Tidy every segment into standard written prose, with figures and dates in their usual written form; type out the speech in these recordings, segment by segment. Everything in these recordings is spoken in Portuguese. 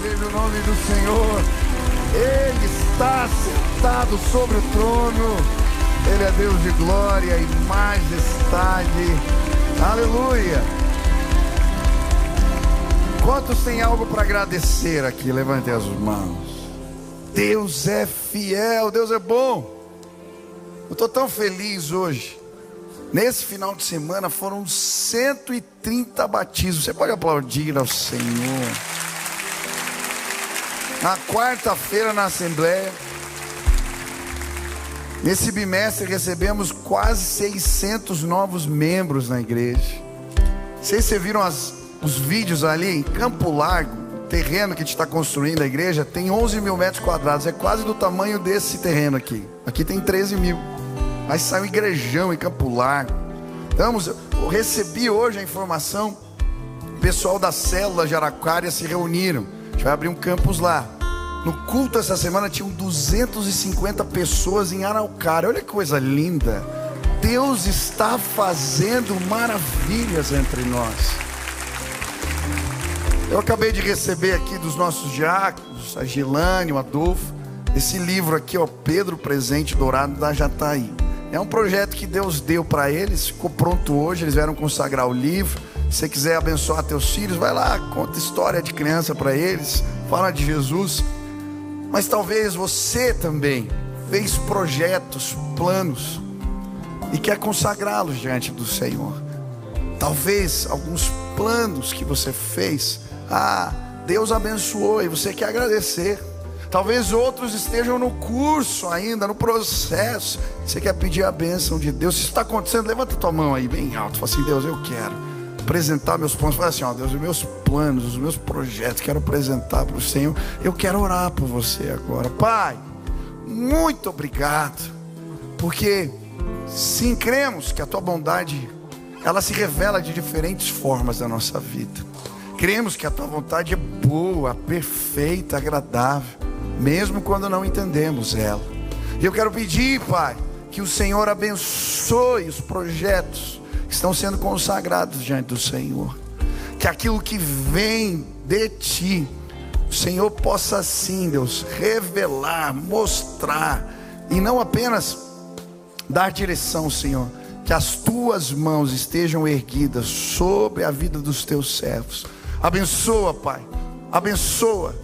seja o nome do Senhor. Ele está sentado sobre o trono. Ele é Deus de glória e majestade. Aleluia. Quantos têm algo para agradecer aqui? Levantem as mãos. Deus é fiel, Deus é bom. Eu estou tão feliz hoje. Nesse final de semana foram 130 batismos. Você pode aplaudir ao Senhor. Na quarta-feira na Assembleia, nesse bimestre recebemos quase 600 novos membros na igreja. Vocês viram os vídeos ali em Campo Largo, o terreno que a gente está construindo a igreja, tem 11 mil metros quadrados, é quase do tamanho desse terreno aqui. Aqui tem 13 mil. Mas saiu um igrejão em Campo Largo. Então, eu recebi hoje a informação, o pessoal da célula de Araucária se reuniram. A gente vai abrir um campus lá. No culto essa semana tinham 250 pessoas em Araucária. Olha que coisa linda. Deus está fazendo maravilhas entre nós. Eu acabei de receber aqui dos nossos diáconos, a Gilane, o Adolfo, esse livro aqui, ó, Pedro Presente Dourado da Jataí. É um projeto que Deus deu para eles, ficou pronto hoje, eles vieram consagrar o livro. Se você quiser abençoar teus filhos, vai lá, conta história de criança para eles, fala de Jesus. Mas talvez você também fez projetos, planos, e quer consagrá-los diante do Senhor. Talvez alguns planos que você fez, Deus abençoou e você quer agradecer. Talvez outros estejam no curso ainda, no processo. Você quer pedir a bênção de Deus. Se isso está acontecendo, levanta tua mão aí bem alto. Fala assim: Deus, eu quero apresentar meus planos. Fala assim: ó, Deus, os meus planos, os meus projetos, quero apresentar para o Senhor. Eu quero orar por você agora. Pai, muito obrigado. Porque sim, cremos que a tua bondade, ela se revela de diferentes formas na nossa vida. Cremos que a tua vontade é boa, perfeita, agradável, mesmo quando não entendemos ela. E eu quero pedir, Pai, que o Senhor abençoe os projetos que estão sendo consagrados diante do Senhor. Que aquilo que vem de Ti, o Senhor possa sim, Deus, revelar, mostrar, e não apenas dar direção, Senhor. Que as Tuas mãos estejam erguidas sobre a vida dos Teus servos. Abençoa, Pai, abençoa.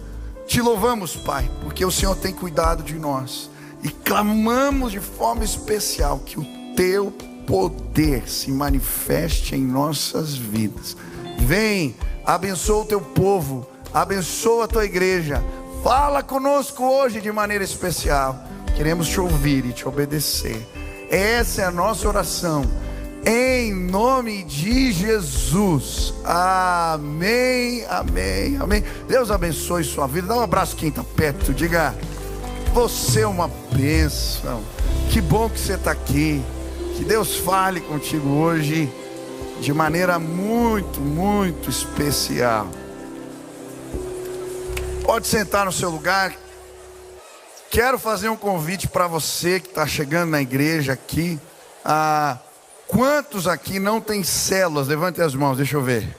Te louvamos, Pai, porque o Senhor tem cuidado de nós. E clamamos de forma especial que o Teu poder se manifeste em nossas vidas. Vem, abençoa o Teu povo, abençoa a Tua igreja. Fala conosco hoje de maneira especial. Queremos Te ouvir e Te obedecer. Essa é a nossa oração, em nome de Jesus. Amém, amém, amém. Deus abençoe sua vida. Dá um abraço quem está perto. Diga: você é uma bênção. Que bom que você está aqui. Que Deus fale contigo hoje de maneira muito, muito especial. Pode sentar no seu lugar. Quero fazer um convite para você que está chegando na igreja aqui. Quantos aqui não tem células? Levante as mãos, deixa eu ver.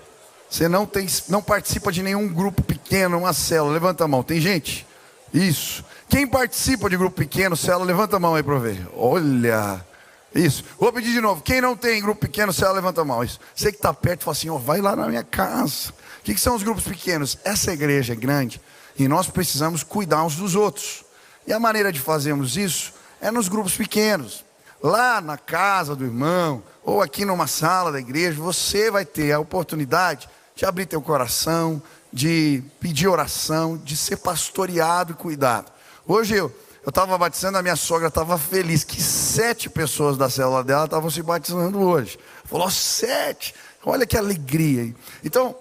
Você não participa de nenhum grupo pequeno, uma célula? Levanta a mão. Tem gente? Isso. Quem participa de grupo pequeno, célula, levanta a mão aí para eu ver. Olha, isso. Vou pedir de novo. Quem não tem grupo pequeno, célula, levanta a mão. Isso. Você que está perto, fala assim: vai lá na minha casa. O que são os grupos pequenos? Essa igreja é grande e nós precisamos cuidar uns dos outros. E a maneira de fazermos isso é nos grupos pequenos. Lá na casa do irmão, ou aqui numa sala da igreja, você vai ter a oportunidade de abrir teu coração, de pedir oração, de ser pastoreado e cuidado. Hoje eu estava batizando, a minha sogra estava feliz que 7 pessoas da célula dela estavam se batizando hoje. Falou: 7, olha que alegria. Então,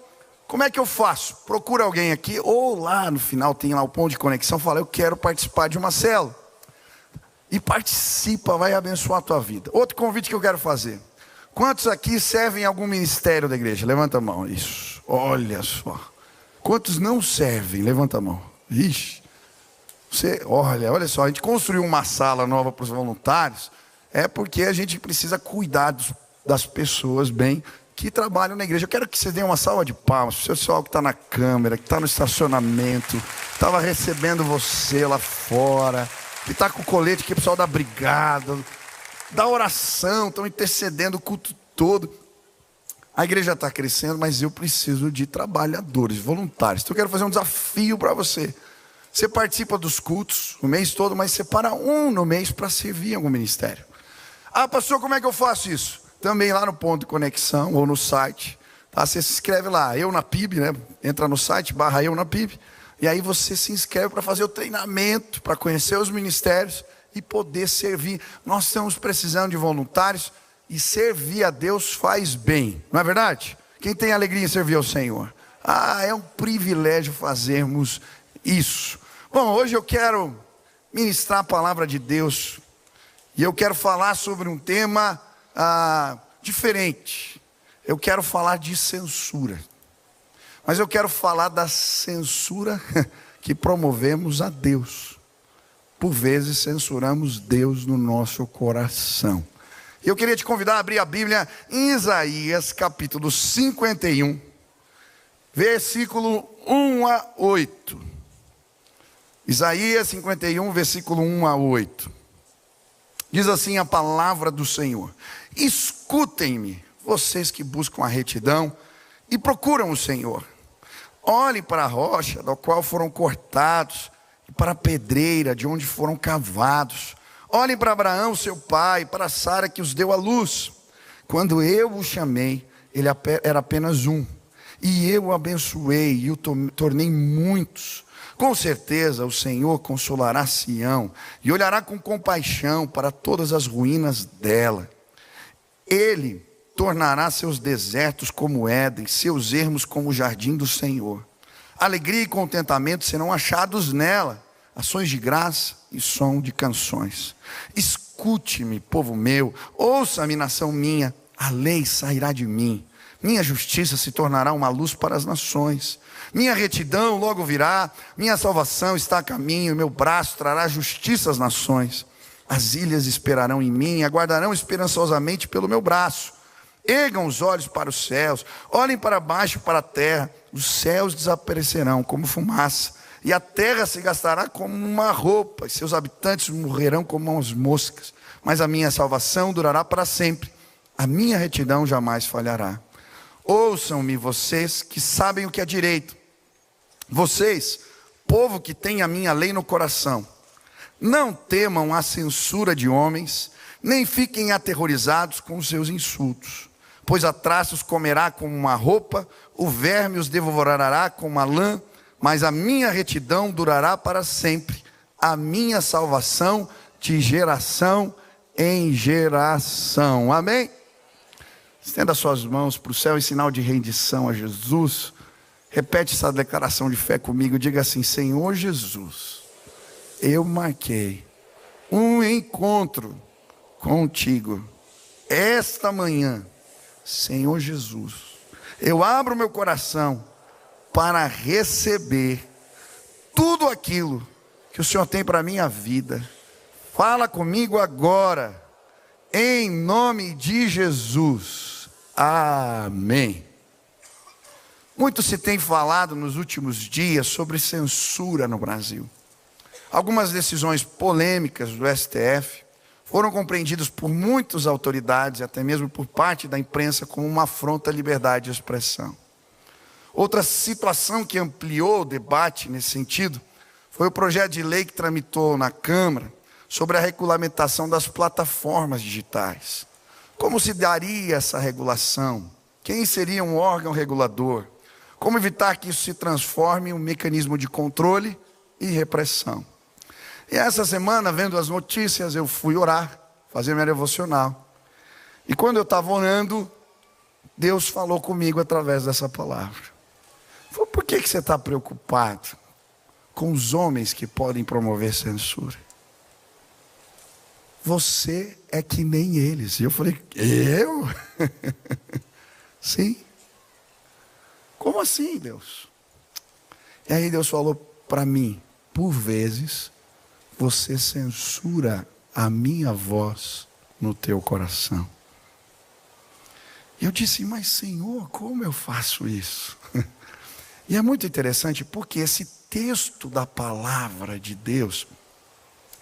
como é que eu faço? Procura alguém aqui, ou lá no final tem lá o ponto de conexão, fala: eu quero participar de uma célula. E participa, vai abençoar a tua vida. Outro convite que eu quero fazer: quantos aqui servem em algum ministério da igreja? Levanta a mão. Isso, olha só. Quantos não servem? Levanta a mão. Ixi. Olha só, a gente construiu uma sala nova para os voluntários, é porque a gente precisa cuidar das pessoas bem, que trabalham na igreja. Eu quero que você dê uma salva de palmas para o pessoal que está na câmera, que está no estacionamento, estava recebendo você lá fora, que está com o colete, que é o pessoal da brigada, da oração, estão intercedendo o culto todo. A igreja está crescendo, mas eu preciso de trabalhadores, voluntários. Então eu quero fazer um desafio para você. Você participa dos cultos o mês todo, mas separa um no mês para servir em algum ministério. Ah, pastor, como é que eu faço isso? Também lá no ponto de conexão ou no site. Tá? Você se inscreve lá, Eu na PIB, né? Entra no site, / Eu na PIB. E aí você se inscreve para fazer o treinamento, para conhecer os ministérios e poder servir. Nós estamos precisando de voluntários. E servir a Deus faz bem, não é verdade? Quem tem alegria em servir ao Senhor? Ah, é um privilégio fazermos isso. Bom, hoje eu quero ministrar a palavra de Deus. E eu quero falar sobre um tema diferente. Eu quero falar de censura. Mas eu quero falar da censura que promovemos a Deus. Por vezes censuramos Deus no nosso coração. Eu queria te convidar a abrir a Bíblia em Isaías capítulo 51, versículo 1 a 8. Isaías 51, versículo 1 a 8. Diz assim a palavra do Senhor: escutem-me, vocês que buscam a retidão e procuram o Senhor. Olhem para a rocha da qual foram cortados, e para a pedreira de onde foram cavados. Olhem para Abraão, seu pai, para Sara que os deu à luz. Quando eu o chamei, ele era apenas um. E eu o abençoei e o tornei muitos. Com certeza o Senhor consolará Sião e olhará com compaixão para todas as ruínas dela. Ele tornará seus desertos como Éden, seus ermos como o jardim do Senhor. Alegria e contentamento serão achados nela, ações de graça e som de canções. Escute-me, povo meu, ouça-me, nação minha, a lei sairá de mim. Minha justiça se tornará uma luz para as nações. Minha retidão logo virá, minha salvação está a caminho, meu braço trará justiça às nações. As ilhas esperarão em mim, aguardarão esperançosamente pelo meu braço. Ergam os olhos para os céus, olhem para baixo para a terra. Os céus desaparecerão como fumaça, e a terra se gastará como uma roupa, e seus habitantes morrerão como as moscas. Mas a minha salvação durará para sempre, a minha retidão jamais falhará. Ouçam-me vocês que sabem o que é direito, vocês, povo que tem a minha lei no coração. Não temam a censura de homens, nem fiquem aterrorizados com os seus insultos. Pois a traça os comerá como uma roupa, o verme os devorará como uma lã, mas a minha retidão durará para sempre, a minha salvação de geração em geração. Amém? Estenda suas mãos para o céu em sinal de rendição a Jesus. Repete essa declaração de fé comigo. Diga assim: Senhor Jesus, eu marquei um encontro contigo esta manhã. Senhor Jesus, eu abro meu coração para receber tudo aquilo que o Senhor tem para a minha vida. Fala comigo agora, em nome de Jesus. Amém. Muito se tem falado nos últimos dias sobre censura no Brasil. Algumas decisões polêmicas do STF foram compreendidas por muitas autoridades, até mesmo por parte da imprensa, como uma afronta à liberdade de expressão. Outra situação que ampliou o debate nesse sentido foi o projeto de lei que tramitou na Câmara sobre a regulamentação das plataformas digitais. Como se daria essa regulação? Quem seria um órgão regulador? Como evitar que isso se transforme em um mecanismo de controle e repressão? E essa semana, vendo as notícias, eu fui orar, fazer minha devocional. E quando eu estava orando, Deus falou comigo através dessa palavra. Falou: por que você está preocupado com os homens que podem promover censura? Você é que nem eles. E eu falei: eu? Sim. Como assim, Deus? E aí Deus falou para mim: por vezes você censura a minha voz no teu coração. E eu disse, mas Senhor, como eu faço isso? E é muito interessante porque esse texto da palavra de Deus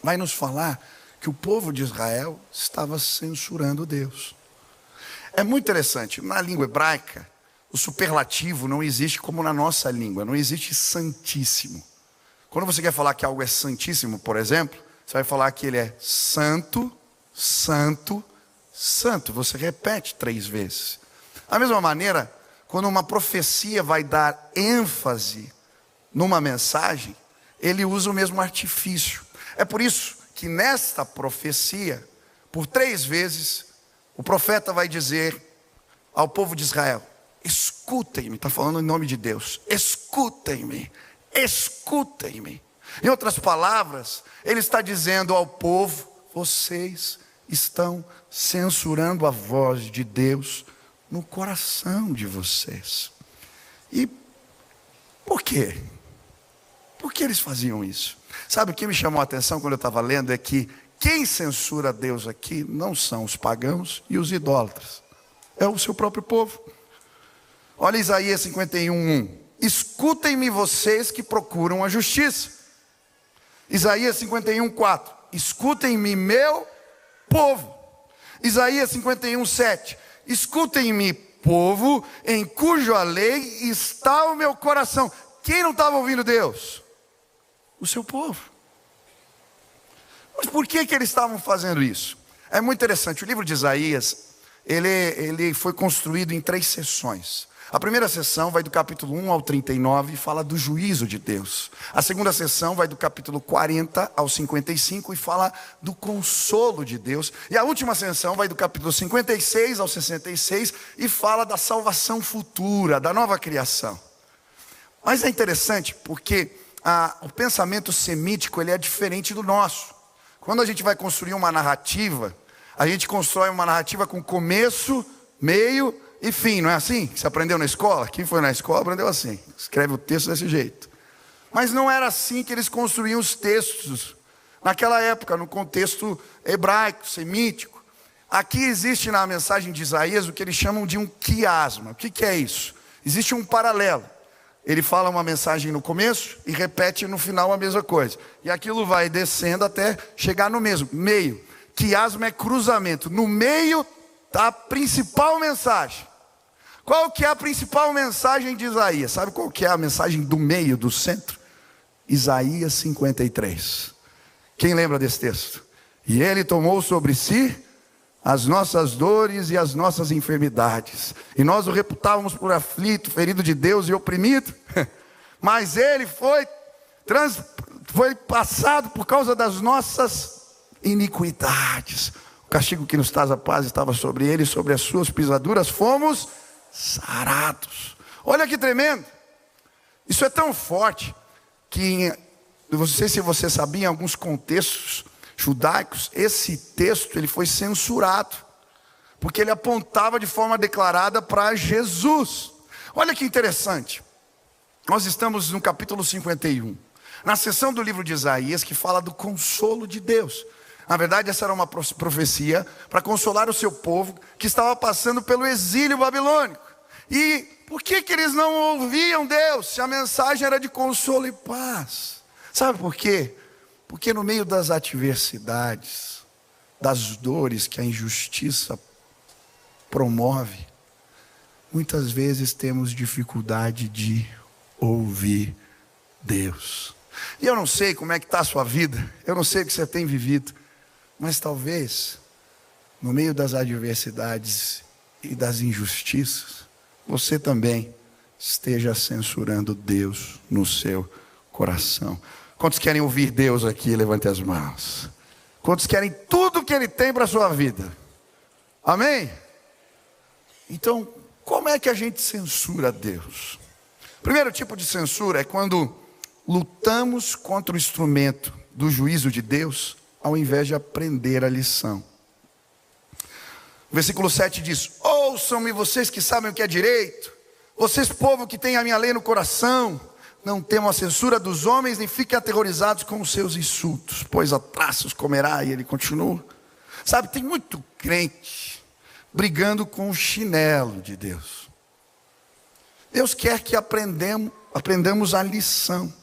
vai nos falar que o povo de Israel estava censurando Deus. É muito interessante, na língua hebraica, o superlativo não existe como na nossa língua, não existe santíssimo. Quando você quer falar que algo é santíssimo, por exemplo, você vai falar que ele é santo, santo, santo. Você repete 3 vezes. Da mesma maneira, quando uma profecia vai dar ênfase numa mensagem, ele usa o mesmo artifício. É por isso que nesta profecia, por 3 vezes, o profeta vai dizer ao povo de Israel: escutem-me, está falando em nome de Deus, escutem-me, escutem-me. Em outras palavras, ele está dizendo ao povo: vocês estão censurando a voz de Deus no coração de vocês. E por quê? Por que eles faziam isso? Sabe o que me chamou a atenção quando eu estava lendo? É que quem censura Deus aqui não são os pagãos e os idólatras, é o seu próprio povo. Olha Isaías 51:1. Escutem-me vocês que procuram a justiça. Isaías 51:4. Escutem-me, meu povo. Isaías 51:7. Escutem-me, povo, em cuja lei está o meu coração. Quem não estava ouvindo Deus? O seu povo. Mas por que eles estavam fazendo isso? É muito interessante. O livro de Isaías, ele foi construído em 3 sessões. A primeira sessão vai do capítulo 1 ao 39 e fala do juízo de Deus. A segunda sessão vai do capítulo 40 ao 55 e fala do consolo de Deus. E a última sessão vai do capítulo 56 ao 66 e fala da salvação futura, da nova criação. Mas é interessante porque o pensamento semítico ele é diferente do nosso. Quando a gente vai construir uma narrativa, a gente constrói uma narrativa com começo, meio e fim, não é assim? Você aprendeu na escola? Quem foi na escola aprendeu assim, escreve o texto desse jeito. Mas não era assim que eles construíam os textos naquela época, no contexto hebraico, semítico. Aqui existe na mensagem de Isaías o que eles chamam de um quiasma. O que é isso? Existe um paralelo. Ele fala uma mensagem no começo e repete no final a mesma coisa. E aquilo vai descendo até chegar no mesmo, meio. Quiasma é cruzamento. No meio está a principal mensagem. Qual que é a principal mensagem de Isaías? Sabe qual que é a mensagem do meio, do centro? Isaías 53. Quem lembra desse texto? E ele tomou sobre si as nossas dores e as nossas enfermidades, e nós o reputávamos por aflito, ferido de Deus e oprimido, mas ele foi passado por causa das nossas iniquidades. O castigo que nos traz a paz estava sobre ele, sobre as suas pisaduras fomos sarados. Olha que tremendo. Isso é tão forte que, não sei se você sabia, em alguns contextos judaicos, esse texto ele foi censurado, porque ele apontava de forma declarada para Jesus. Olha que interessante. Nós estamos no capítulo 51, na seção do livro de Isaías que fala do consolo de Deus. Na verdade, essa era uma profecia para consolar o seu povo que estava passando pelo exílio babilônico. E por que eles não ouviam Deus, se a mensagem era de consolo e paz? Sabe por quê? Porque no meio das adversidades, das dores que a injustiça promove, muitas vezes temos dificuldade de ouvir Deus. E eu não sei como é que está a sua vida, eu não sei o que você tem vivido, mas talvez, no meio das adversidades e das injustiças, você também esteja censurando Deus no seu coração. Quantos querem ouvir Deus aqui? Levante as mãos. Quantos querem tudo que Ele tem para a sua vida? Amém? Então, como é que a gente censura Deus? O primeiro tipo de censura é quando lutamos contra o instrumento do juízo de Deus, ao invés de aprender a lição. O versículo 7 diz: ouçam-me vocês que sabem o que é direito, vocês povo que tem a minha lei no coração, não temam a censura dos homens, nem fiquem aterrorizados com os seus insultos, pois a traços comerá. E ele continua. Sabe, tem muito crente brigando com o chinelo de Deus. Deus quer que aprendamos a lição.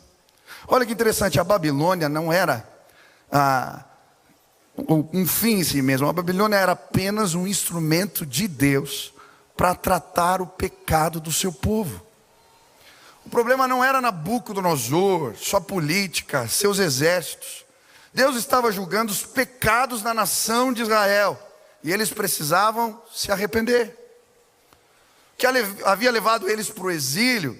Olha que interessante, a Babilônia não era um fim em si mesmo. A Babilônia era apenas um instrumento de Deus para tratar o pecado do seu povo. O problema não era Nabucodonosor, sua política, seus exércitos. Deus estava julgando os pecados da nação de Israel, e eles precisavam se arrepender. O que havia levado eles para o exílio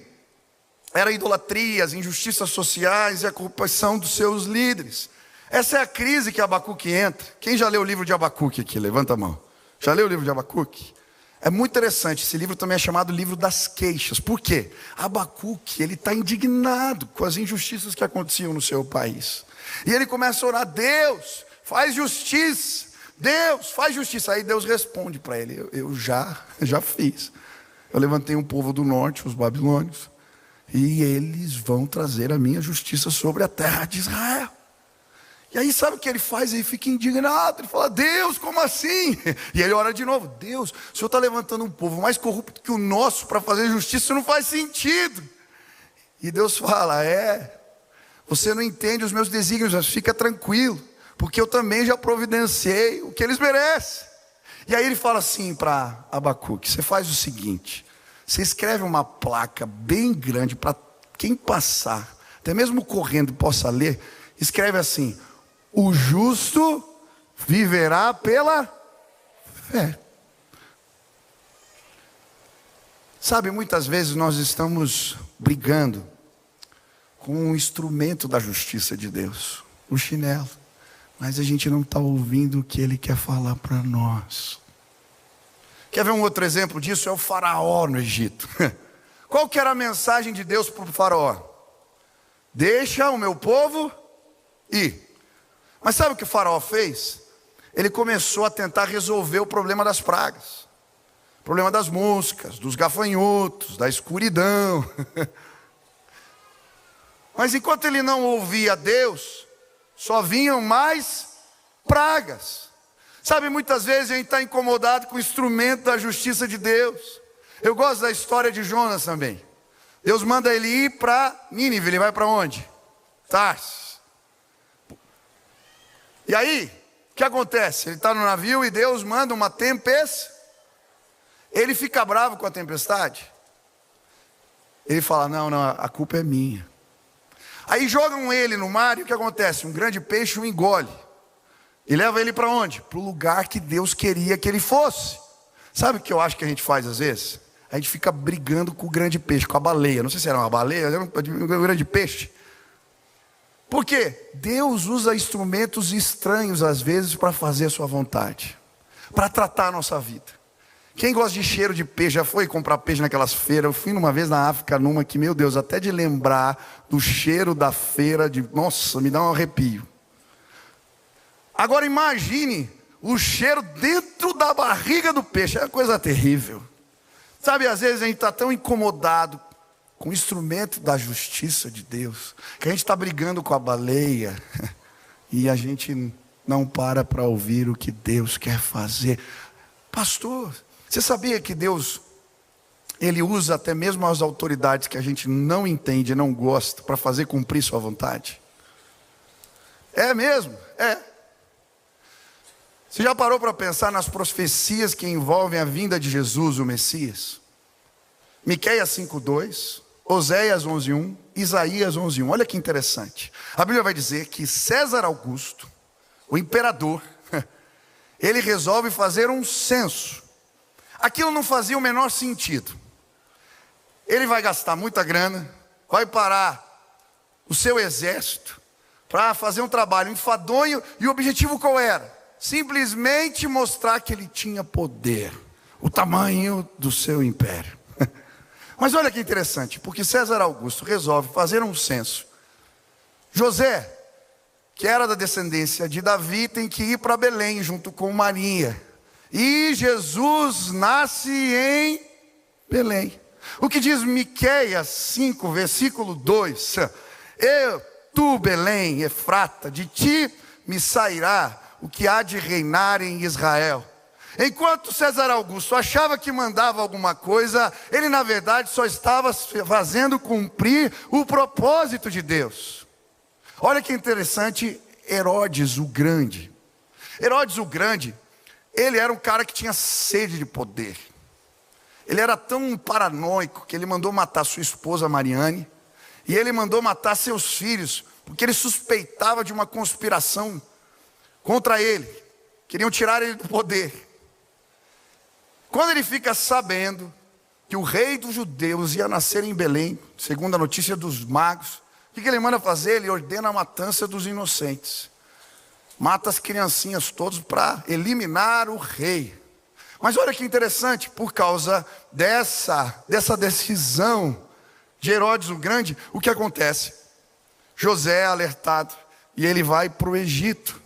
era a idolatria, as injustiças sociais e a corrupção dos seus líderes. Essa é a crise que Abacuque entra. Quem já leu o livro de Abacuque aqui? Levanta a mão. Já leu o livro de Abacuque? É muito interessante, esse livro também é chamado livro das queixas. Por quê? Abacuque, ele está indignado com as injustiças que aconteciam no seu país. E ele começa a orar: Deus, faz justiça. Deus, faz justiça. Aí Deus responde para ele: eu já fiz. Eu levantei um povo do norte, os babilônios, e eles vão trazer a minha justiça sobre a terra de Israel. E aí sabe o que ele faz? Ele fica indignado, ele fala: Deus, como assim? E ele ora de novo: Deus, o Senhor está levantando um povo mais corrupto que o nosso para fazer justiça, isso não faz sentido. E Deus fala: você não entende os meus desígnios, mas fica tranquilo, porque eu também já providenciei o que eles merecem. E aí ele fala assim para Abacuque: você faz o seguinte, você escreve uma placa bem grande para quem passar, até mesmo correndo possa ler. Escreve assim: o justo viverá pela fé. Sabe, muitas vezes nós estamos brigando com o instrumento da justiça de Deus, o chinelo, mas a gente não está ouvindo o que Ele quer falar para nós. Quer ver um outro exemplo disso? É o faraó no Egito. Qual que era a mensagem de Deus para o faraó? Deixa o meu povo ir. Mas sabe o que o faraó fez? Ele começou a tentar resolver o problema das pragas, o problema das moscas, dos gafanhotos, da escuridão. Mas enquanto ele não ouvia Deus, só vinham mais pragas. Sabe, muitas vezes a gente está incomodado com o instrumento da justiça de Deus. Eu gosto da história de Jonas também. Deus manda ele ir para Nínive. Ele vai para onde? Tarsis. E aí, o que acontece? Ele está no navio e Deus manda uma tempestade. Ele fica bravo com a tempestade. Ele fala: não, a culpa é minha. Aí jogam ele no mar e o que acontece? Um grande peixe o engole. E leva ele para onde? Para o lugar que Deus queria que ele fosse. Sabe o que eu acho que a gente faz às vezes? A gente fica brigando com o grande peixe, com a baleia. Não sei se era uma baleia, era um grande peixe. Por quê? Deus usa instrumentos estranhos às vezes para fazer a sua vontade, para tratar a nossa vida. Quem gosta de cheiro de peixe, já foi comprar peixe naquelas feiras? Eu fui uma vez na África, numa que, meu Deus, até de lembrar do cheiro da feira, nossa, me dá um arrepio. Agora imagine o cheiro dentro da barriga do peixe, é uma coisa terrível. Sabe, às vezes a gente está tão incomodado com o instrumento da justiça de Deus, que a gente está brigando com a baleia, e a gente não para ouvir o que Deus quer fazer. Pastor, você sabia que Deus, Ele usa até mesmo as autoridades que a gente não entende, não gosta, para fazer cumprir sua vontade? É mesmo? É. Você já parou para pensar nas profecias que envolvem a vinda de Jesus, o Messias? Miqueias 5:2, Oséias 11:1, Isaías 11:1. Olha que interessante. A Bíblia vai dizer que César Augusto, o imperador, ele resolve fazer um censo. Aquilo não fazia o menor sentido. Ele vai gastar muita grana, vai parar o seu exército para fazer um trabalho enfadonho, e o objetivo qual era? Simplesmente mostrar que ele tinha poder, o tamanho do seu império. Mas olha que interessante, porque César Augusto resolve fazer um censo. José, que era da descendência de Davi, tem que ir para Belém junto com Maria. E Jesus nasce em Belém. O que diz Miqueias 5, versículo 2: Tu, Belém, Efrata, de ti me sairá o que há de reinar em Israel. Enquanto César Augusto achava que mandava alguma coisa, ele na verdade só estava fazendo cumprir o propósito de Deus. Olha que interessante, Herodes o Grande. Herodes o Grande, ele era um cara que tinha sede de poder. Ele era tão paranoico que ele mandou matar sua esposa Mariane, e ele mandou matar seus filhos, porque ele suspeitava de uma conspiração contra ele. Queriam tirar ele do poder. Quando ele fica sabendo que o rei dos judeus ia nascer em Belém, segundo a notícia dos magos, o que ele manda fazer? Ele ordena a matança dos inocentes. Mata as criancinhas todas para eliminar o rei. Mas olha que interessante, por causa dessa decisão de Herodes o Grande, o que acontece? José é alertado e ele vai para o Egito.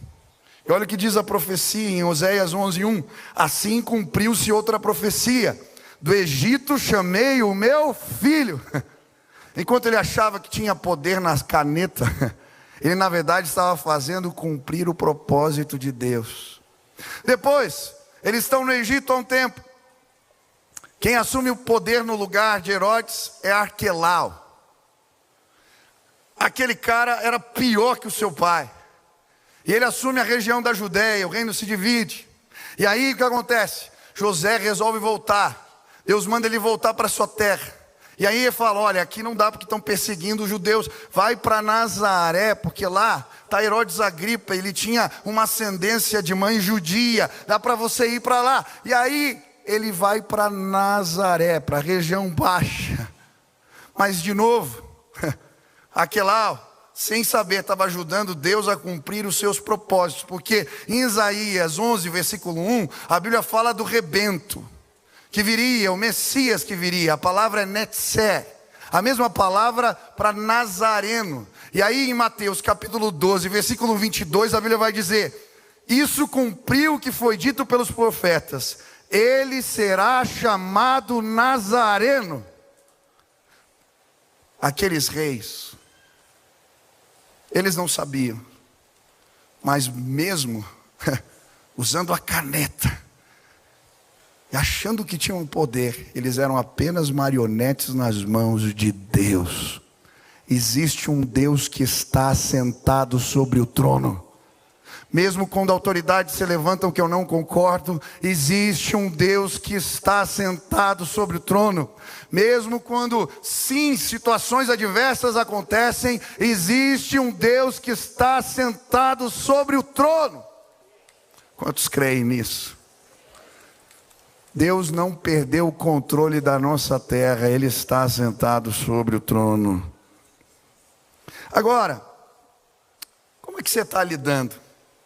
E olha o que diz a profecia em Oséias 11:1. Assim cumpriu-se outra profecia: do Egito chamei o meu filho. Enquanto ele achava que tinha poder nas canetas, ele na verdade estava fazendo cumprir o propósito de Deus. Depois, eles estão no Egito há um tempo. Quem assume o poder no lugar de Herodes é Arquelau. Aquele cara era pior que o seu pai. E ele assume a região da Judéia, o reino se divide. E aí o que acontece? José resolve voltar. Deus manda ele voltar para sua terra. E aí ele fala, olha, aqui não dá porque estão perseguindo os judeus. Vai para Nazaré, porque lá está Herodes Agripa. Ele tinha uma ascendência de mãe judia. Dá para você ir para lá. E aí ele vai para Nazaré, para a região baixa. Mas de novo, Arquelau, sem saber, estava ajudando Deus a cumprir os seus propósitos. Porque em Isaías 11, versículo 1, a Bíblia fala do rebento que viria, o Messias que viria. A palavra é Netzé, a mesma palavra para Nazareno. E aí em Mateus capítulo 12, versículo 22, a Bíblia vai dizer: isso cumpriu o que foi dito pelos profetas, ele será chamado Nazareno. Aqueles reis, eles não sabiam, mas mesmo usando a caneta e achando que tinham poder, eles eram apenas marionetes nas mãos de Deus. Existe um Deus que está sentado sobre o trono. Mesmo quando autoridades se levantam que eu não concordo, existe um Deus que está sentado sobre o trono. Mesmo quando, sim, situações adversas acontecem, existe um Deus que está sentado sobre o trono. Quantos creem nisso? Deus não perdeu o controle da nossa terra, Ele está sentado sobre o trono. Agora, como é que você está lidando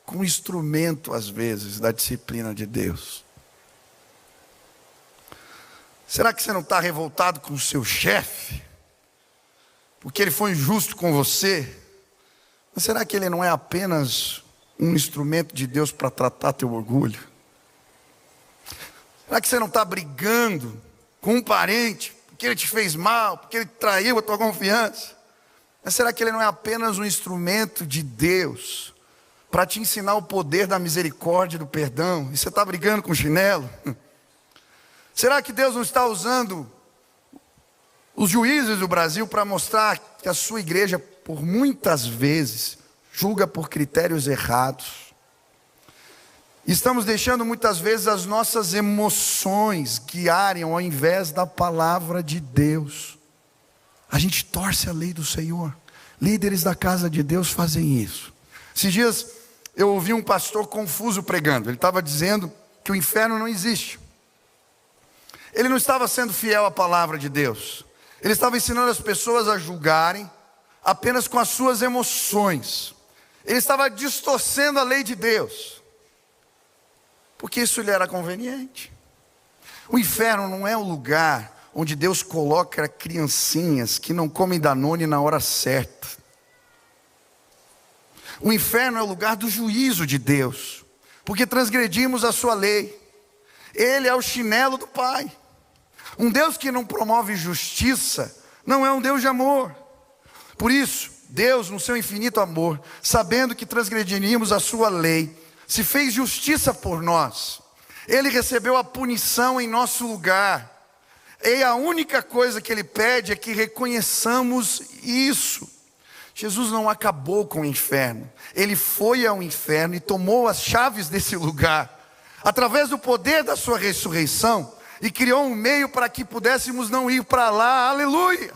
com o instrumento, às vezes, da disciplina de Deus? Será que você não está revoltado com o seu chefe, porque ele foi injusto com você? Mas será que ele não é apenas um instrumento de Deus para tratar teu orgulho? Será que você não está brigando com um parente, porque ele te fez mal, porque ele traiu a tua confiança? Mas será que ele não é apenas um instrumento de Deus para te ensinar o poder da misericórdia e do perdão? E você está brigando com chinelo? Será que Deus não está usando os juízes do Brasil para mostrar que a sua igreja, por muitas vezes, julga por critérios errados? Estamos deixando muitas vezes as nossas emoções guiarem ao invés da palavra de Deus. A gente torce a lei do Senhor. Líderes da casa de Deus fazem isso. Esses dias eu ouvi um pastor confuso pregando. Ele estava dizendo que o inferno não existe. Ele não estava sendo fiel à palavra de Deus. Ele estava ensinando as pessoas a julgarem apenas com as suas emoções. Ele estava distorcendo a lei de Deus, porque isso lhe era conveniente. O inferno não é o lugar onde Deus coloca criancinhas que não comem Danone na hora certa. O inferno é o lugar do juízo de Deus, porque transgredimos a sua lei. Ele é o chinelo do Pai. Um Deus que não promove justiça não é um Deus de amor. Por isso, Deus, no seu infinito amor, sabendo que transgrediríamos a sua lei, se fez justiça por nós. Ele recebeu a punição em nosso lugar. E a única coisa que Ele pede é que reconheçamos isso. Jesus não acabou com o inferno. Ele foi ao inferno e tomou as chaves desse lugar, através do poder da sua ressurreição, e criou um meio para que pudéssemos não ir para lá. Aleluia!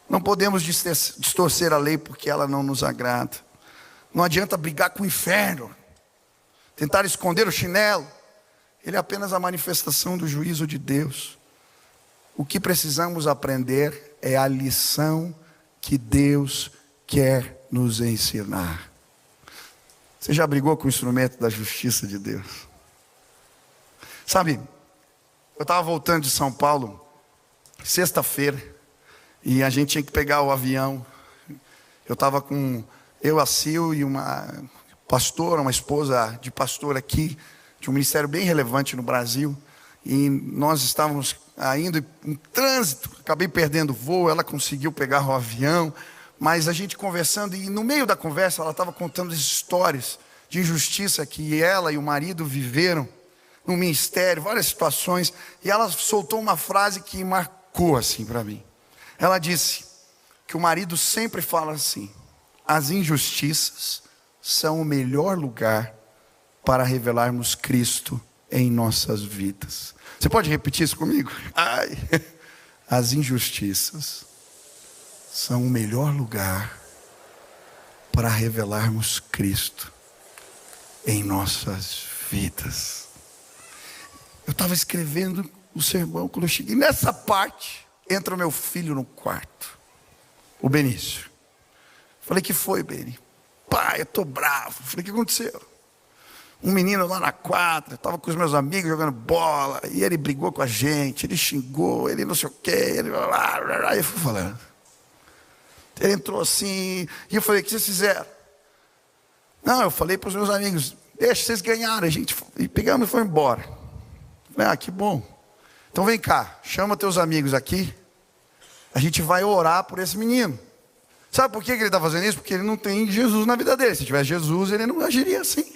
Não podemos distorcer a lei porque ela não nos agrada. Não adianta brigar com o inferno, tentar esconder o chinelo. Ele é apenas a manifestação do juízo de Deus. O que precisamos aprender é a lição que Deus quer nos ensinar. Você já brigou com o instrumento da justiça de Deus? Sabe, eu estava voltando de São Paulo, sexta-feira, e a gente tinha que pegar o avião. Eu estava com a Sil e uma pastora, uma esposa de pastor aqui, de um ministério bem relevante no Brasil, e nós estávamos indo em trânsito, acabei perdendo o voo, ela conseguiu pegar o avião, mas a gente conversando, e no meio da conversa ela estava contando as histórias de injustiça que ela e o marido viveram no ministério, várias situações, e ela soltou uma frase que marcou assim para mim. Ela disse que o marido sempre fala assim: as injustiças são o melhor lugar para revelarmos Cristo em nossas vidas. Você pode repetir isso comigo? Ai. As injustiças são o melhor lugar para revelarmos Cristo em nossas vidas. Eu estava escrevendo o sermão, quando eu cheguei nessa parte, entra o meu filho no quarto, o Benício. Falei: que foi, Beni? Pai, eu estou bravo. Falei: o que aconteceu? Um menino lá na quadra, estava com os meus amigos jogando bola, e ele brigou com a gente, ele xingou, ele não sei o quê, ele... Aí eu fui falando. Ele entrou assim, e eu falei: o que vocês fizeram? Não, eu falei para os meus amigos: deixa, vocês ganharam. A gente e pegamos e foi embora. Falei: ah, que bom. Então vem cá, chama teus amigos aqui, a gente vai orar por esse menino. Sabe por que ele está fazendo isso? Porque ele não tem Jesus na vida dele. Se tivesse Jesus, ele não agiria assim.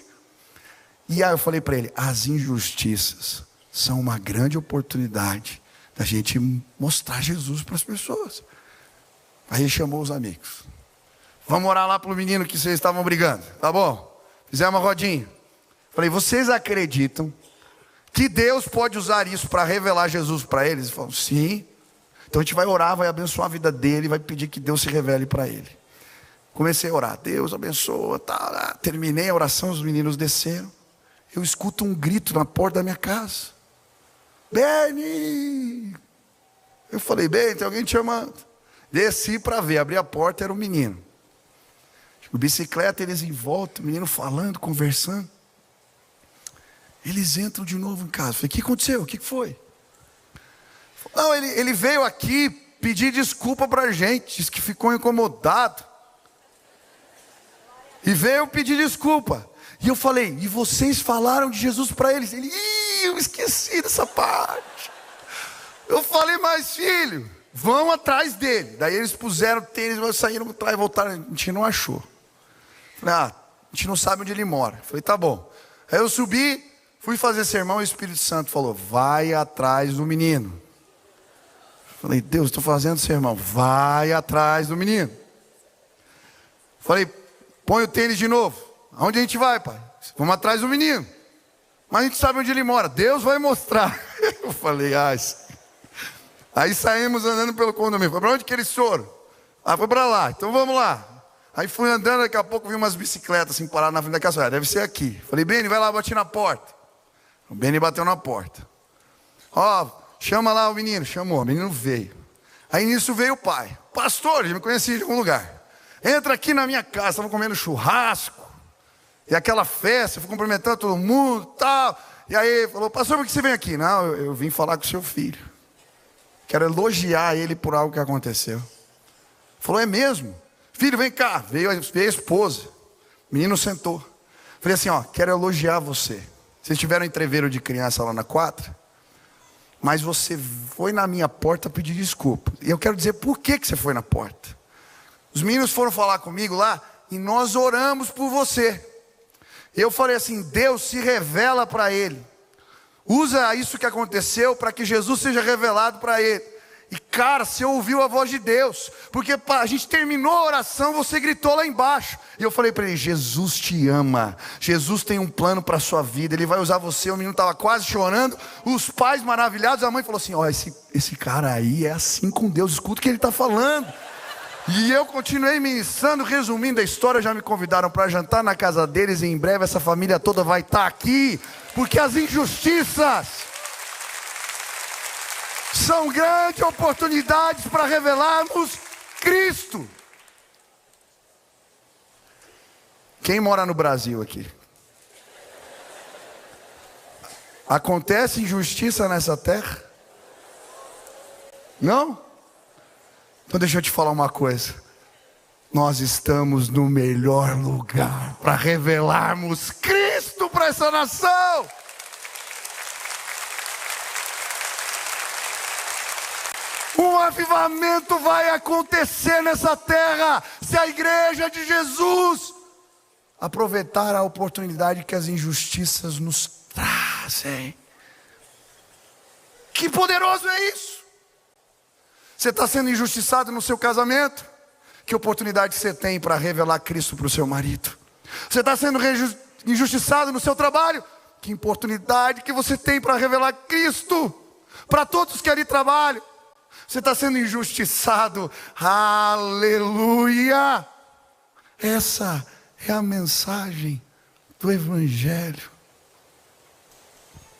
E aí eu falei para ele: as injustiças são uma grande oportunidade da gente mostrar Jesus para as pessoas. Aí ele chamou os amigos: vamos orar lá pelo menino que vocês estavam brigando, tá bom? Fizemos uma rodinha. Falei: vocês acreditam que Deus pode usar isso para revelar Jesus para eles? Eles falaram: sim. Então a gente vai orar, vai abençoar a vida dele, vai pedir que Deus se revele para ele. Comecei a orar: Deus abençoa, tá. Terminei a oração, os meninos desceram. Eu escuto um grito na porta da minha casa: Beni! Eu falei: Beni, tem alguém te chamando. Desci para ver, abri a porta, era um menino. Bicicleta, eles em volta, o menino falando, conversando. Eles entram de novo em casa. Falei: o que aconteceu? O que foi? Não, ele veio aqui pedir desculpa para a gente, disse que ficou incomodado. E veio pedir desculpa. E eu falei: e vocês falaram de Jesus para eles? Ele: eu esqueci dessa parte. Eu falei: mas filho, vão atrás dele. Daí eles puseram tênis, saíram atrás e voltaram. A gente não achou. Falei: a gente não sabe onde ele mora. Falei: tá bom. Aí eu subi, fui fazer sermão, e o Espírito Santo falou: vai atrás do menino. Falei: Deus, estou fazendo sermão, vai atrás do menino. Falei: põe o tênis de novo. Aonde a gente vai, pai? Vamos atrás do menino. Mas a gente sabe onde ele mora, Deus vai mostrar. Eu falei: aí saímos andando pelo condomínio. Foi para onde que eles foram? Foi para lá, então vamos lá. Aí fui andando, daqui a pouco vi umas bicicletas assim paradas na frente da casa. Deve ser aqui. Falei: Beni, vai lá, bati na porta. O Beni bateu na porta. Chama lá o menino. Chamou, o menino veio. Aí nisso veio o pai: pastor, ele me conhecia de algum lugar. Entra aqui na minha casa, estava comendo churrasco. E aquela festa, fui cumprimentando todo mundo, tal. E aí falou: pastor, por que você vem aqui? Não, eu vim falar com o seu filho. Quero elogiar ele por algo que aconteceu. Falou: é mesmo? Filho, vem cá. Veio a esposa. O menino sentou. Falei assim: quero elogiar você. Vocês tiveram entreveiro de criança lá na quadra, mas você foi na minha porta pedir desculpa. E eu quero dizer por que você foi na porta. Os meninos foram falar comigo lá e nós oramos por você. Eu falei assim, Deus se revela para ele. Usa isso que aconteceu para que Jesus seja revelado para ele. E cara, você ouviu a voz de Deus. Porque a gente terminou a oração, você gritou lá embaixo. E eu falei para ele, Jesus te ama. Jesus tem um plano para a sua vida. Ele vai usar você. O menino estava quase chorando. Os pais maravilhados. A mãe falou assim, ó, esse cara aí é assim com Deus. Escuta o que ele está falando. E eu continuei ministrando, resumindo a história. Já me convidaram para jantar na casa deles. E em breve essa família toda vai estar aqui. Porque as injustiças são grandes oportunidades para revelarmos Cristo. Quem mora no Brasil aqui? Acontece injustiça nessa terra? Não? Então deixa eu te falar uma coisa. Nós estamos no melhor lugar para revelarmos Cristo para essa nação. Um avivamento vai acontecer nessa terra se a igreja de Jesus aproveitar a oportunidade que as injustiças nos trazem. Que poderoso é isso! Você está sendo injustiçado no seu casamento? Que oportunidade você tem para revelar Cristo para o seu marido? Você está sendo injustiçado no seu trabalho? Que oportunidade que você tem para revelar Cristo para todos que ali trabalham? Você está sendo injustiçado, aleluia! Essa é a mensagem do Evangelho.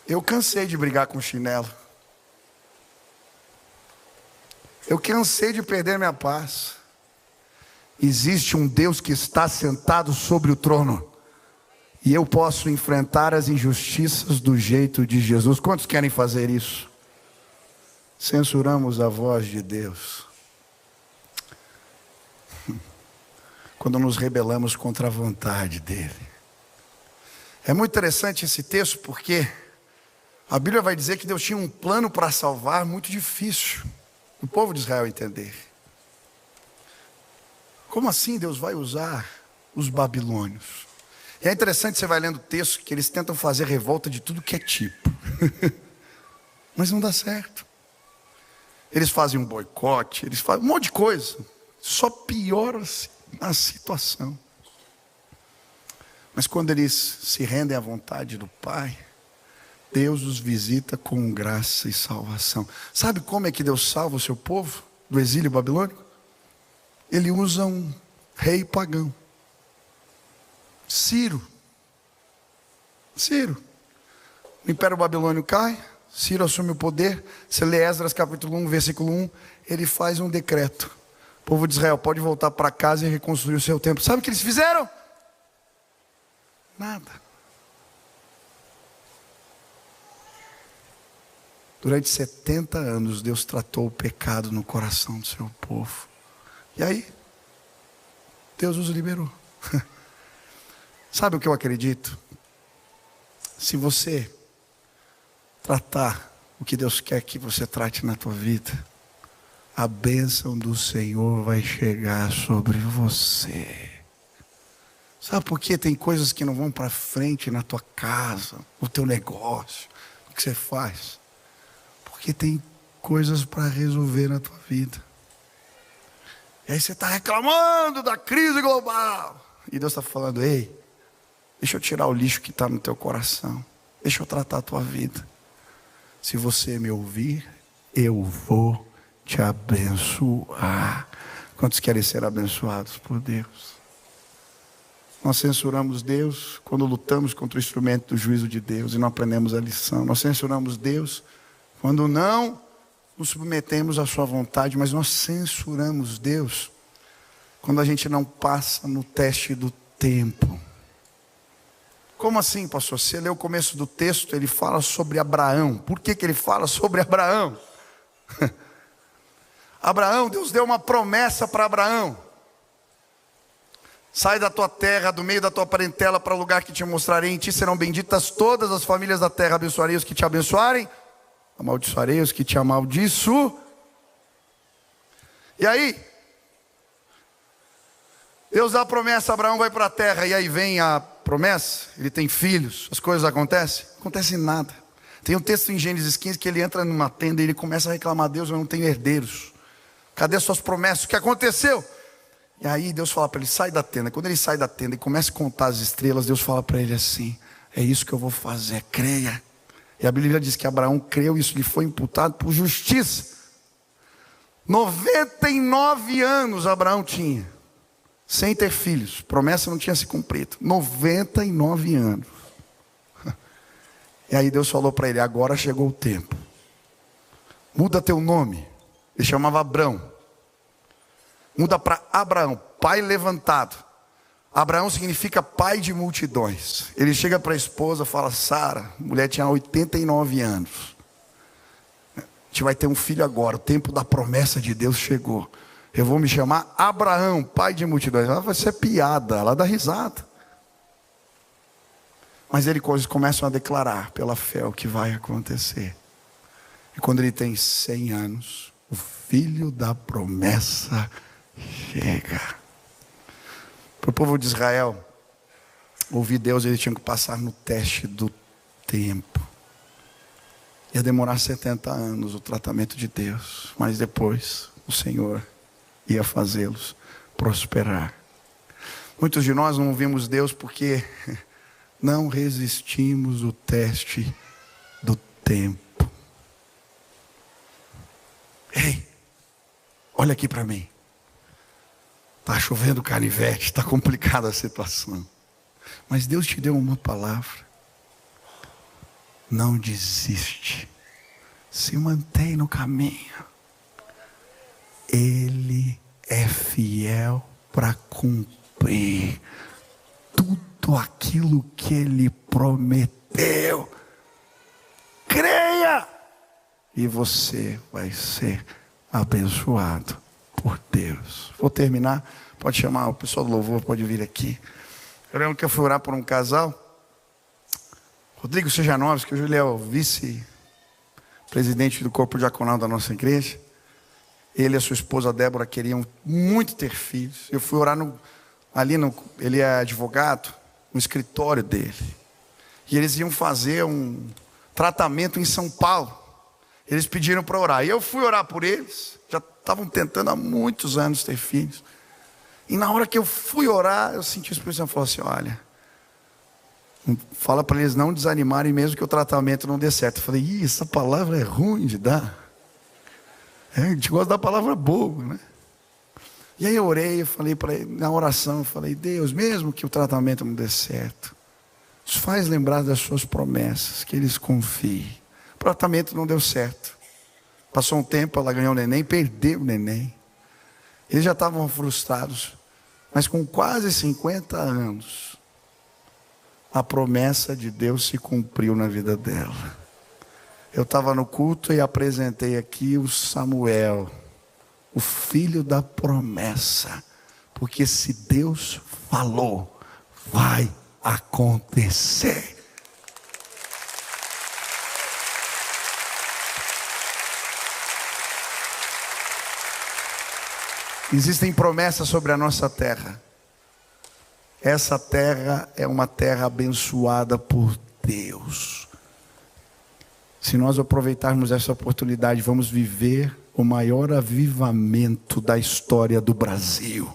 Eu cansei de brigar com chinelo. Eu cansei de perder minha paz. Existe um Deus que está sentado sobre o trono. E eu posso enfrentar as injustiças do jeito de Jesus. Quantos querem fazer isso? Censuramos a voz de Deus quando nos rebelamos contra a vontade dEle. É muito interessante esse texto porque a Bíblia vai dizer que Deus tinha um plano para salvar muito difícil o povo de Israel entender. Como assim Deus vai usar os babilônios? E é interessante, você vai lendo o texto, que eles tentam fazer revolta de tudo que é tipo. Mas não dá certo. Eles fazem um boicote, eles fazem um monte de coisa. Só piora a situação. Mas quando eles se rendem à vontade do Pai, Deus os visita com graça e salvação. Sabe como é que Deus salva o seu povo do exílio babilônico? Ele usa um rei pagão. Ciro. O Império Babilônio cai. Ciro assume o poder. Você lê Esdras capítulo 1, versículo 1. Ele faz um decreto. O povo de Israel pode voltar para casa e reconstruir o seu templo. Sabe o que eles fizeram? Nada. Durante 70 anos Deus tratou o pecado no coração do seu povo. E aí, Deus os liberou. Sabe o que eu acredito? Se você tratar o que Deus quer que você trate na tua vida, a bênção do Senhor vai chegar sobre você. Sabe por quê? Tem coisas que não vão para frente na tua casa, no teu negócio, o que você faz. Porque tem coisas para resolver na tua vida. E aí você está reclamando da crise global. E Deus está falando, ei, deixa eu tirar o lixo que está no teu coração. Deixa eu tratar a tua vida. Se você me ouvir, eu vou te abençoar. Quantos querem ser abençoados por Deus? Nós censuramos Deus quando lutamos contra o instrumento do juízo de Deus e não aprendemos a lição. Nós censuramos Deus quando não nos submetemos à sua vontade, mas nós censuramos Deus quando a gente não passa no teste do tempo. Como assim, pastor? Você lê o começo do texto, ele fala sobre Abraão. Por que ele fala sobre Abraão? Abraão, Deus deu uma promessa para Abraão. Sai da tua terra, do meio da tua parentela, para o lugar que te mostrarei. Em ti serão benditas todas as famílias da terra. Abençoarei os que te abençoarem, amaldiçoarei os que te amaldiçoarem. E aí, Deus dá a promessa, Abraão vai para a terra. E aí vem a promessa, ele tem filhos, as coisas acontecem? Acontece nada. Tem um texto em Gênesis 15 que ele entra numa tenda e ele começa a reclamar: Deus, eu não tenho herdeiros. Cadê as suas promessas? O que aconteceu? E aí Deus fala para ele: sai da tenda. Quando ele sai da tenda e começa a contar as estrelas, Deus fala para ele assim: é isso que eu vou fazer, creia. E a Bíblia diz que Abraão creu, isso lhe foi imputado por justiça. 99 anos Abraão tinha, sem ter filhos, promessa não tinha se cumprido. 99 anos. E aí Deus falou para ele: agora chegou o tempo, muda teu nome. Ele chamava Abrão, muda para Abraão, pai levantado. Abraão significa pai de multidões. Ele chega para a esposa e fala: Sara, a mulher tinha 89 anos, a gente vai ter um filho agora, o tempo da promessa de Deus chegou. Eu vou me chamar Abraão, pai de multidões. Ela vai ser piada, ela dá risada. Mas eles começam a declarar pela fé o que vai acontecer. E quando ele tem 100 anos, o filho da promessa chega. Para o povo de Israel ouvir Deus, eles tinham que passar no teste do tempo. Ia demorar 70 anos o tratamento de Deus, mas depois o Senhor ia fazê-los prosperar. Muitos de nós não ouvimos Deus porque não resistimos o teste do tempo. Ei, olha aqui para mim. Está chovendo canivete, está complicada a situação. Mas Deus te deu uma palavra. Não desiste. Se mantém no caminho. Ele é fiel para cumprir tudo aquilo que Ele prometeu. Creia! E você vai ser abençoado por Deus. Vou terminar. Pode chamar o pessoal do louvor, pode vir aqui. Eu lembro que eu fui orar por um casal, Rodrigo Sejanovski, que hoje ele é o vice-presidente do corpo diaconal da nossa igreja. Ele e a sua esposa Débora queriam muito ter filhos. Eu fui orar ele é advogado, no escritório dele. E eles iam fazer um tratamento em São Paulo. Eles pediram para orar. E eu fui orar por eles. Já estavam tentando há muitos anos ter filhos. E na hora que eu fui orar, eu senti o Espírito Santo falar assim: olha, fala para eles não desanimarem mesmo que o tratamento não dê certo. Eu falei: essa palavra é ruim de dar. A gente gosta da palavra boa, né? E aí eu orei, eu falei para ele, na oração, eu falei: Deus, mesmo que o tratamento não dê certo, nos faz lembrar das suas promessas, que eles confiem. O tratamento não deu certo. Passou um tempo, ela ganhou o neném, perdeu o neném. Eles já estavam frustrados. Mas com quase 50 anos, a promessa de Deus se cumpriu na vida dela. Eu estava no culto e apresentei aqui o Samuel, o filho da promessa. Porque se Deus falou, vai acontecer. Existem promessas sobre a nossa terra. Essa terra é uma terra abençoada por Deus. Se nós aproveitarmos essa oportunidade, vamos viver o maior avivamento da história do Brasil.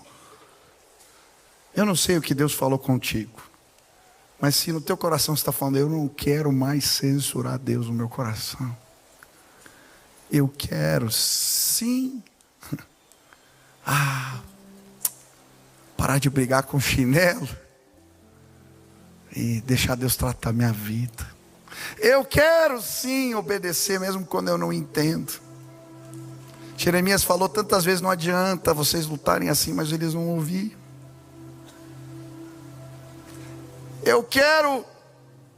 Eu não sei o que Deus falou contigo, mas se no teu coração você está falando: eu não quero mais censurar Deus no meu coração. Eu quero sim parar de brigar com chinelo e deixar Deus tratar minha vida. Eu quero sim obedecer mesmo quando eu não entendo. Jeremias falou tantas vezes: não adianta vocês lutarem assim, mas eles não ouviam. Eu quero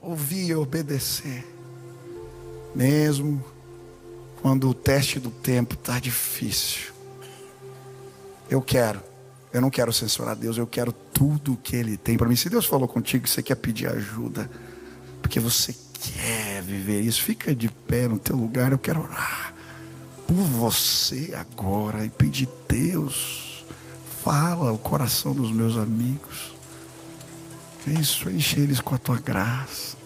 ouvir e obedecer, mesmo quando o teste do tempo está difícil. Eu não quero censurar Deus, eu quero tudo o que Ele tem para mim. Se Deus falou contigo, você quer pedir ajuda, porque você quer viver isso, fica de pé no teu lugar. Eu quero orar por você agora e pedir: Deus, fala o coração dos meus amigos. Isso, enche eles com a tua graça.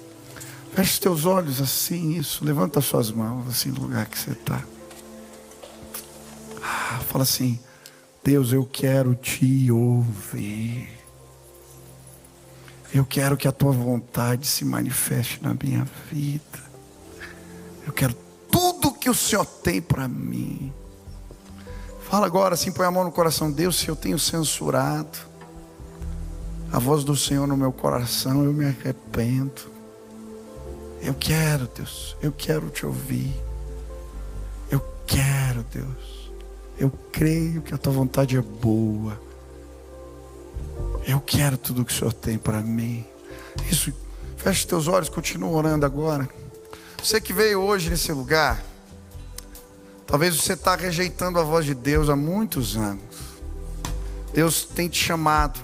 Feche os teus olhos assim, isso. Levanta as suas mãos assim no lugar que você está. Fala assim: Deus, eu quero te ouvir. Eu quero que a tua vontade se manifeste na minha vida. Eu quero tudo que o Senhor tem para mim. Fala agora assim, põe a mão no coração. Deus, se eu tenho censurado a voz do Senhor no meu coração, eu me arrependo. Eu quero, Deus, eu quero te ouvir. Eu quero, Deus. Eu creio que a tua vontade é boa. Eu quero tudo que o Senhor tem para mim. Isso, feche teus olhos, continua orando agora. Você que veio hoje nesse lugar, talvez você está rejeitando a voz de Deus há muitos anos. Deus tem te chamado,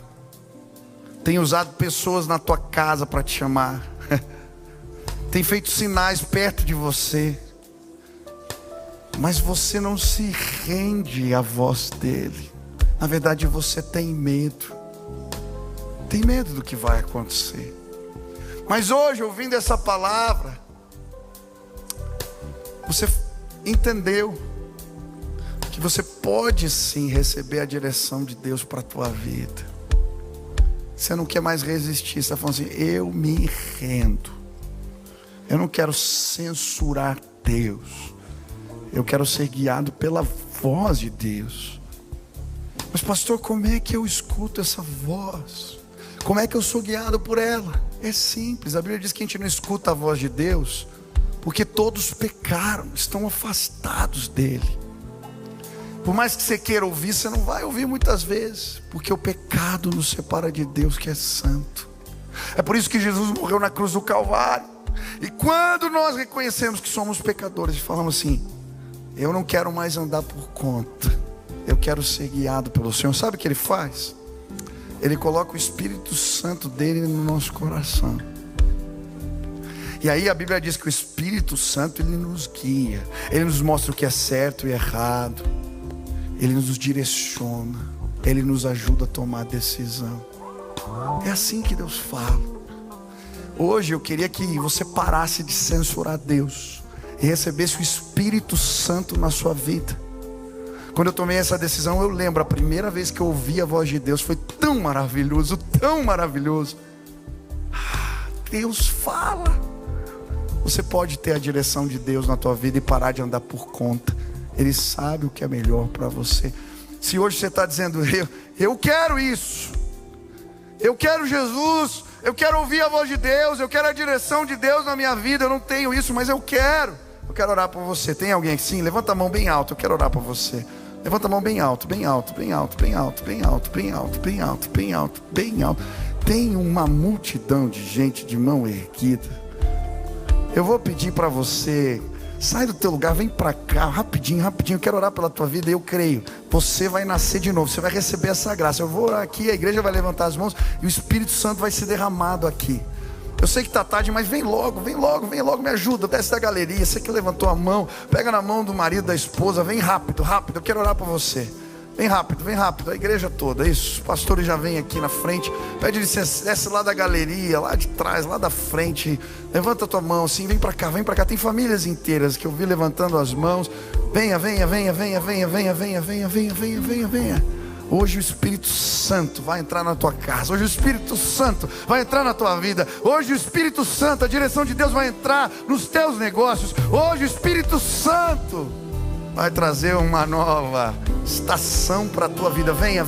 tem usado pessoas na tua casa para te chamar, tem feito sinais perto de você, mas você não se rende à voz dele. Na verdade você tem medo do que vai acontecer. Mas hoje, ouvindo essa palavra, você entendeu que você pode sim receber a direção de Deus para a tua vida. Você não quer mais resistir, você está falando assim: eu me rendo. Eu não quero censurar Deus, eu quero ser guiado pela voz de Deus. Mas pastor, como é que eu escuto essa voz? Como é que eu sou guiado por ela? É simples, a Bíblia diz que a gente não escuta a voz de Deus porque todos pecaram, estão afastados dele. Por mais que você queira ouvir, você não vai ouvir muitas vezes, porque o pecado nos separa de Deus, que é santo. É por isso que Jesus morreu na cruz do Calvário. E quando nós reconhecemos que somos pecadores e falamos assim: eu não quero mais andar por conta, eu quero ser guiado pelo Senhor, sabe o que Ele faz? Ele coloca o Espírito Santo dele no nosso coração. E aí a Bíblia diz que o Espírito Santo, ele nos guia, ele nos mostra o que é certo e errado, ele nos direciona, ele nos ajuda a tomar decisão. É assim que Deus fala. Hoje eu queria que você parasse de censurar Deus e recebesse o Espírito Santo na sua vida. Quando eu tomei essa decisão, eu lembro, a primeira vez que eu ouvi a voz de Deus foi tão maravilhoso, tão maravilhoso. Deus fala. Você pode ter a direção de Deus na tua vida e parar de andar por conta. Ele sabe o que é melhor para você. Se hoje você está dizendo: eu quero isso, eu quero Jesus, eu quero ouvir a voz de Deus, eu quero a direção de Deus na minha vida, eu não tenho isso, mas eu quero orar por você. Tem alguém assim? Levanta a mão bem alto, eu quero orar por você. Levanta a mão bem alto, bem alto, bem alto, bem alto, bem alto, bem alto, bem alto, bem alto, bem alto. Tem uma multidão de gente de mão erguida. Eu vou pedir para você, sai do teu lugar, vem para cá, rapidinho, rapidinho. Eu quero orar pela tua vida e eu creio, você vai nascer de novo, você vai receber essa graça. Eu vou orar aqui, a igreja vai levantar as mãos e o Espírito Santo vai ser derramado aqui. Eu sei que está tarde, mas vem logo, me ajuda, desce da galeria. Você que levantou a mão, pega na mão do marido, da esposa, vem rápido, rápido, eu quero orar por você. Vem rápido, a igreja toda, isso. Os pastores já vêm aqui na frente, pede licença, desce lá da galeria, lá de trás, lá da frente. Levanta a tua mão assim, vem para cá, tem famílias inteiras que eu vi levantando as mãos. Venha. Hoje o Espírito Santo vai entrar na tua casa. Hoje o Espírito Santo vai entrar na tua vida. Hoje o Espírito Santo, a direção de Deus vai entrar nos teus negócios. Hoje o Espírito Santo vai trazer uma nova estação para a tua vida. Venha,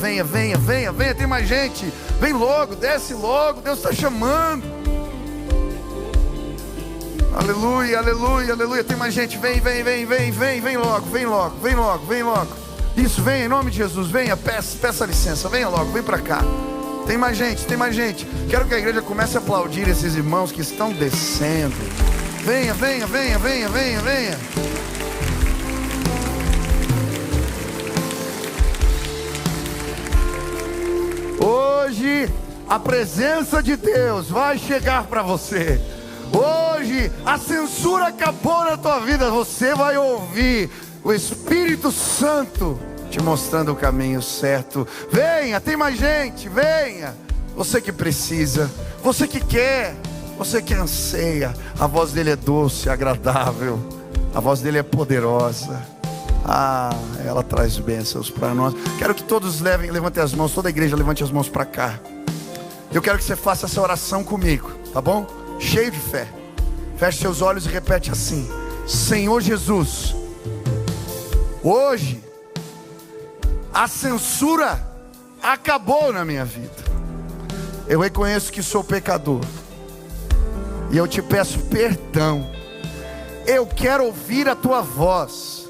tem mais gente. Vem logo, desce logo, Deus está chamando. Aleluia, tem mais gente. Vem logo. Isso, vem em nome de Jesus, venha, peça licença, venha logo, vem para cá. Tem mais gente. Quero que a igreja comece a aplaudir esses irmãos que estão descendo. Venha. Hoje a presença de Deus vai chegar para você. Hoje a censura acabou na tua vida. Você vai ouvir o Espírito Santo te mostrando o caminho certo. Venha, tem mais gente, venha. você que precisa, você que quer, você que anseia. A voz dele é doce, agradável, a voz dele é poderosa. Ela traz bênçãos para nós. Quero que todos levantem as mãos, toda a igreja levante as mãos para cá. Eu quero que você faça essa oração comigo, tá bom? Cheio de fé. Feche seus olhos e repete assim: Senhor Jesus, hoje a censura acabou na minha vida. Eu reconheço que sou pecador e eu te peço perdão. Eu quero ouvir a tua voz,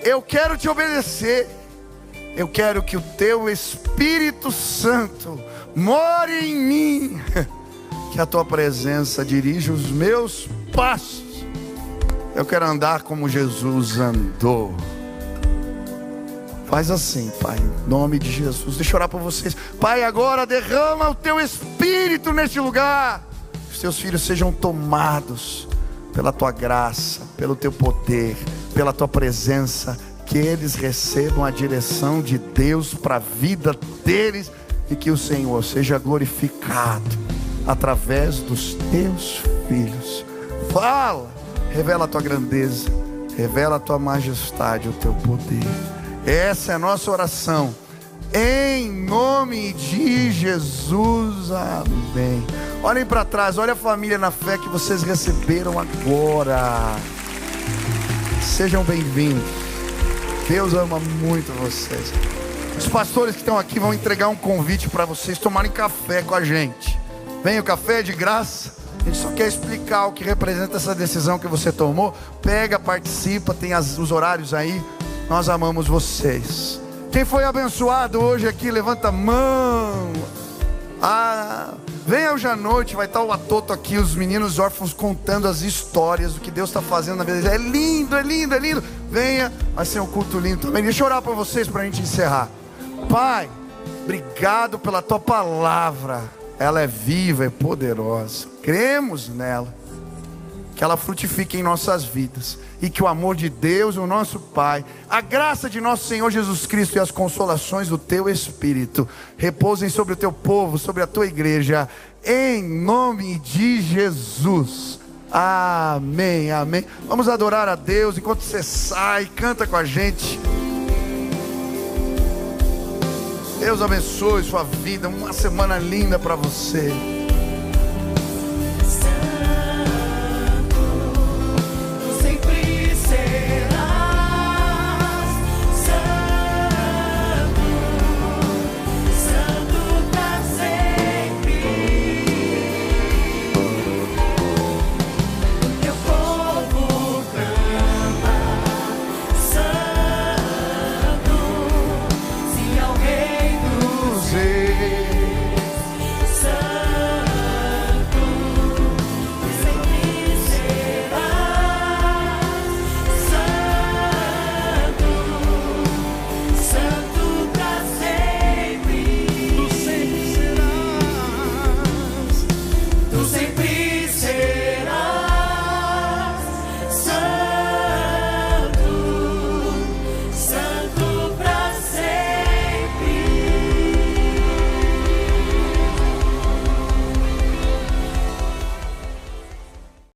eu quero te obedecer. Eu quero que o teu Espírito Santo more em mim, que a tua presença dirija os meus passos. Eu quero andar como Jesus andou. Faz assim, Pai, em nome de Jesus. Deixa eu orar por vocês. Pai, agora derrama o teu Espírito neste lugar. Que os teus filhos sejam tomados pela tua graça, pelo teu poder, pela tua presença. Que eles recebam a direção de Deus para a vida deles. E que o Senhor seja glorificado através dos teus filhos. Fala, revela a tua grandeza, revela a tua majestade, o teu poder. Essa é a nossa oração, em nome de Jesus, amém. Olhem para trás, olha a família na fé que vocês receberam agora. Sejam bem-vindos. Deus ama muito vocês. Os pastores que estão aqui vão entregar um convite para vocês tomarem café com a gente. Vem, o café é de graça. A gente só quer explicar o que representa essa decisão que você tomou. Pega, participa, tem os horários aí. Nós amamos vocês. Quem foi abençoado hoje aqui, levanta a mão. Venha hoje à noite, vai estar o Atoto aqui, os meninos órfãos contando as histórias do que Deus está fazendo na vida deles. É lindo, é lindo, é lindo. Venha, vai ser um culto lindo também. Deixa eu orar por vocês para a gente encerrar. Pai, obrigado pela tua palavra. Ela é viva, é poderosa. Cremos nela, que ela frutifique em nossas vidas, e que o amor de Deus, o nosso Pai, a graça de nosso Senhor Jesus Cristo e as consolações do teu Espírito repousem sobre o teu povo, sobre a tua igreja, em nome de Jesus. Amém, amém. Vamos adorar a Deus. Enquanto você sai, canta com a gente. Deus abençoe sua vida. Uma semana linda para você.